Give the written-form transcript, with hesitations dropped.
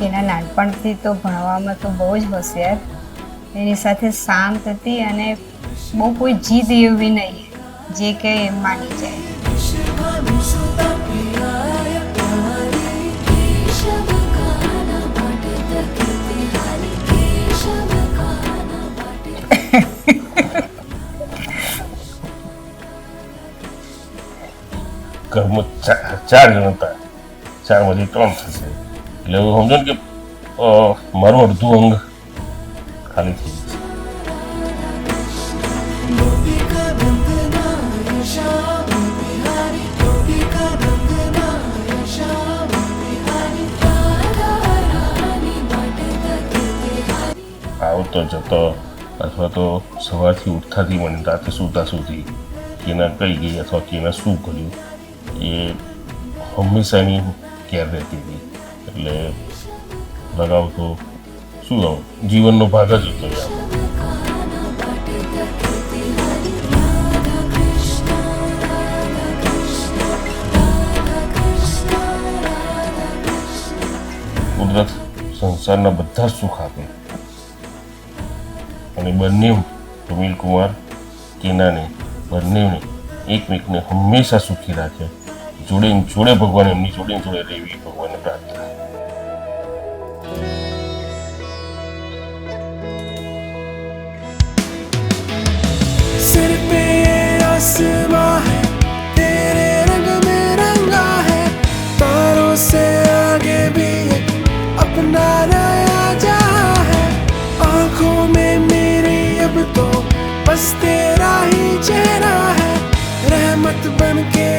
એના નાનપણથી તો ભણવામાં તો બહુ જ હોશિયાર, એની સાથે શાંત હતી અને બહુ કોઈ જીદ એવી નહીં, જે કે એમ માની જાય. ઘરમાં 4 જણ હતા, 4માંથી 3 થશે એટલે એવું સમજો ને કે મારું અડધું અંગ ખાલી થઈ જશે. આવતો જતો અથવા તો સવારથી ઉઠતાથી મને રાતે સૂતા સુધી કેના કઈ ગઈ અથવા કેના શું કર્યું એ હંમેશાની કેર રહેતી હતી. એટલે લગાવ તો શું કહું, જીવનનો ભાગ જ હતો. કુદરત સંસારના બધા સુખ આપે અને બંને સુનિલ કુમાર કેનાને બંનેને એકમેકને હંમેશા સુખી રાખે. જોડે જોડે ભગવાન એમની જોડે જોડે રહેવી ભગવાનને પ્રાર્થના. सिर पे आसमां है तेरे रंग में रंगा है तारों से आगे भी अपना नया जहां है आंखों में मेरी अब तो बस तेरा ही चेहरा है रहमत बन के